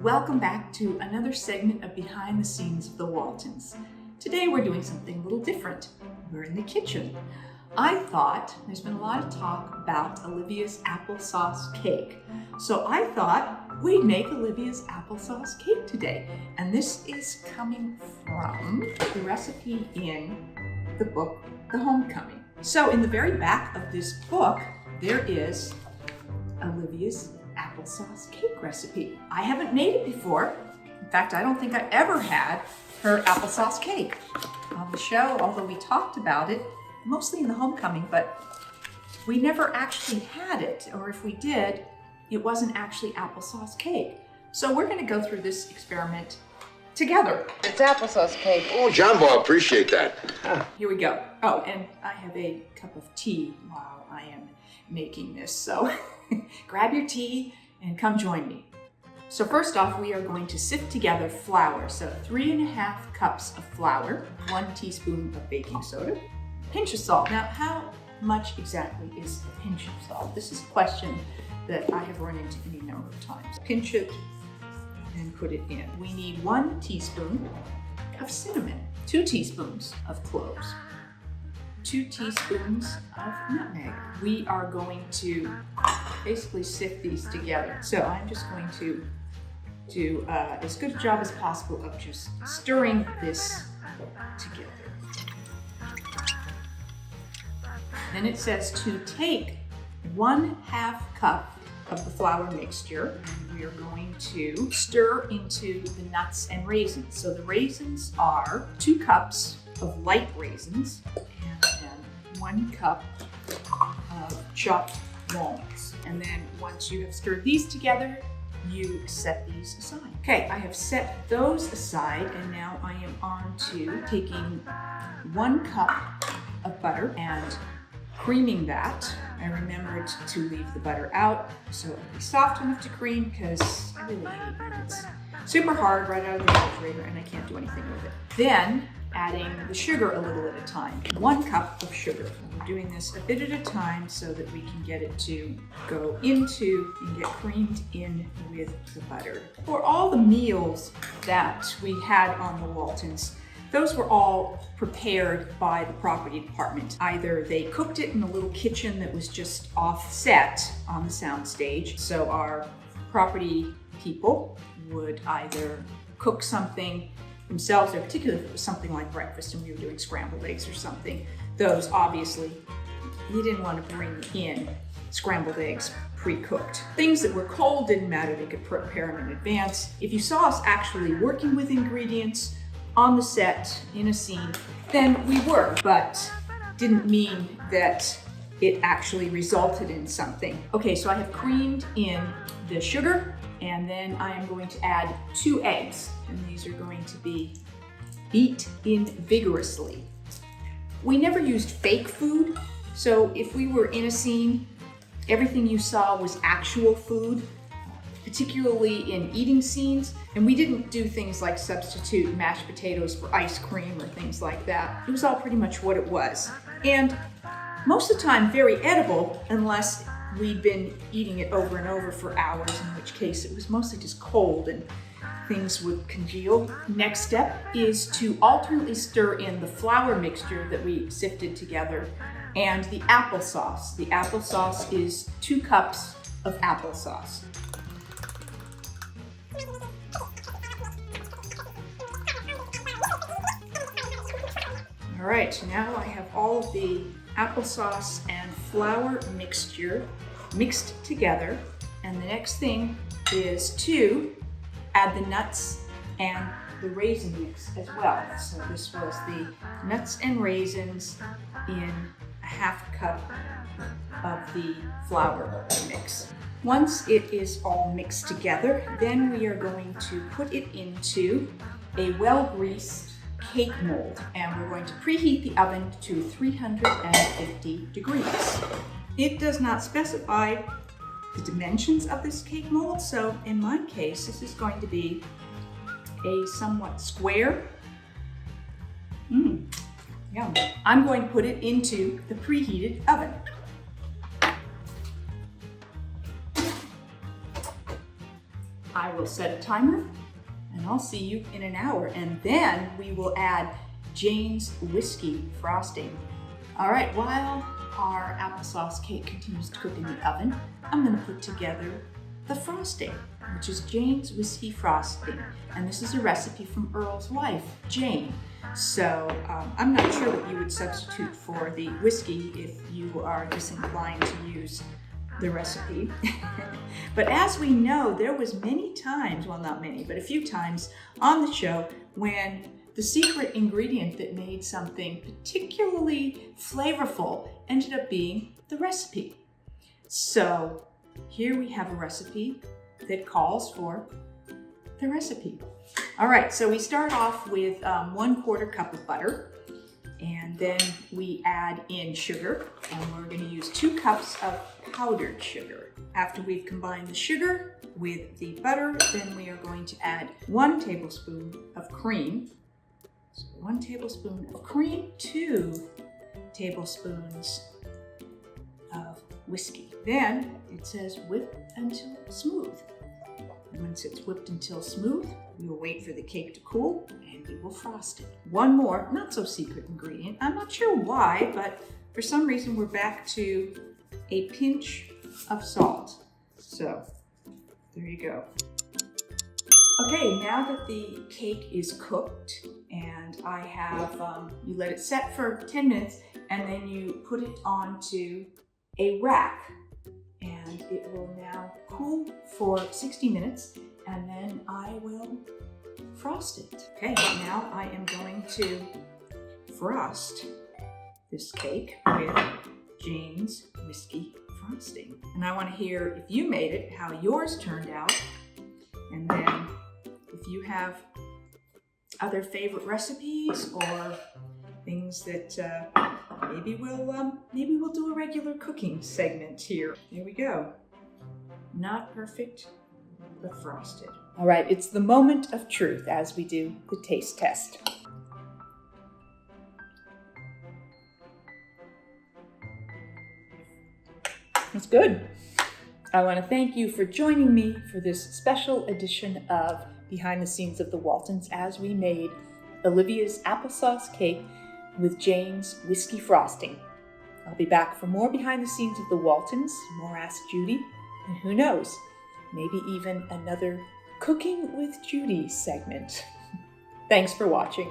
Welcome back to another segment of Behind the Scenes of the Waltons. Today we're doing something a little different. We're in the kitchen. I thought, there's been a lot of talk about Olivia's applesauce cake. So I thought we'd make Olivia's applesauce cake today. And this is coming from the recipe in the book, The Homecoming. So in the very back of this book, there is Olivia's applesauce cake recipe. I haven't made it before. In fact, I don't think I ever had her applesauce cake on the show, although we talked about it mostly in the Homecoming, but we never actually had it, or if we did, it wasn't actually applesauce cake. So we're going to go through this experiment together. It's applesauce cake. Oh, Jumbo, I appreciate that. Here we go. Oh, and I have a cup of tea while I am making this, so grab your tea and come join me. So first off, we are going to sift together flour. So 3.5 cups of flour, 1 teaspoon of baking soda, pinch of salt. Now, how much exactly is a pinch of salt? This is a question that I have run into any number of times. Pinch it and put it in. We need 1 teaspoon of cinnamon, 2 teaspoons of cloves, 2 teaspoons of nutmeg. We are going to basically sift these together. So I'm just going to do as good a job as possible of just stirring this together. Then it says to take 1/2 cup of the flour mixture, and we are going to stir into the nuts and raisins. So the raisins are 2 cups of light raisins and then 1 cup of chopped walnuts. And then once you have stirred these together, you set these aside. Okay, I have set those aside, and now I am on to taking 1 cup of butter and creaming that. I remembered to leave the butter out so it will be soft enough to cream, because I really hate when it's super hard right out of the refrigerator and I can't do anything with it. Then adding the sugar a little at a time. 1 cup of sugar. And we're doing this a bit at a time so that we can get it to go into and get creamed in with the butter. For all the meals that we had on the Waltons, those were all prepared by the property department. Either they cooked it in a little kitchen that was just offset on the sound stage. So our property people would either cook something themselves, or particularly if it was something like breakfast and we were doing scrambled eggs or something. Those obviously, you didn't want to bring in scrambled eggs pre-cooked. Things that were cold didn't matter, they could prepare them in advance. If you saw us actually working with ingredients on the set in a scene, then we were, but didn't mean that it actually resulted in something. Okay, so I have creamed in the sugar, and then I am going to add 2 eggs, and these are going to be beat in vigorously. We never used fake food, so if we were in a scene, everything you saw was actual food, particularly in eating scenes, and we didn't do things like substitute mashed potatoes for ice cream or things like that. It was all pretty much what it was. And most of the time very edible, unless we'd been eating it over and over for hours, in which case it was mostly just cold and things would congeal. Next step is to alternately stir in the flour mixture that we sifted together and the applesauce. The applesauce is 2 cups of applesauce. All right, now I have all of the applesauce and flour mixture mixed together, and the next thing is to add the nuts and the raisin mix as well. So this was the nuts and raisins in 1/2 cup of the flour mix. Once it is all mixed together, then we are going to put it into a well-greased cake mold, and we're going to preheat the oven to 350 degrees. It does not specify the dimensions of this cake mold, so in my case, this is going to be a somewhat square. Yum. I'm going to put it into the preheated oven. I will set a timer and I'll see you in an hour. And then we will add Jane's whiskey frosting. All right, while our applesauce cake continues to cook in the oven, I'm going to put together the frosting, which is Jane's whiskey frosting. And this is a recipe from Earl's wife, Jane. So I'm not sure what you would substitute for the whiskey if you are disinclined to use the recipe. But as we know, there was many times, well not many, but a few times on the show when the secret ingredient that made something particularly flavorful ended up being the recipe. So here we have a recipe that calls for the recipe. All right, so we start off with 1/4 cup of butter, and then we add in sugar, and we're going to use 2 cups of powdered sugar. After we've combined the sugar with the butter, then we are going to add 1 tablespoon of cream. So 1 tablespoon of cream, 2 tablespoons of whiskey. Then it says whip until smooth. And once it's whipped until smooth, we will wait for the cake to cool and we will frost it. One more, not so secret ingredient. I'm not sure why, but for some reason we're back to a pinch of salt. So there you go. Okay, now that the cake is cooked and I have, you let it set for 10 minutes and then you put it onto a rack and it will now cool for 60 minutes and then I will frost it. Okay, now I am going to frost this cake with Jane's whiskey frosting. And I want to hear if you made it, how yours turned out, and then if you have other favorite recipes or things that maybe we'll do a regular cooking segment here. Here we go. Not perfect, but frosted. All right, it's the moment of truth as we do the taste test. It's good. I want to thank you for joining me for this special edition of Behind the Scenes of the Waltons as we made Olivia's applesauce cake with Jane's whiskey frosting. I'll be back for more Behind the Scenes of the Waltons, more Ask Judy, and who knows, maybe even another Cooking with Judy segment. Thanks for watching.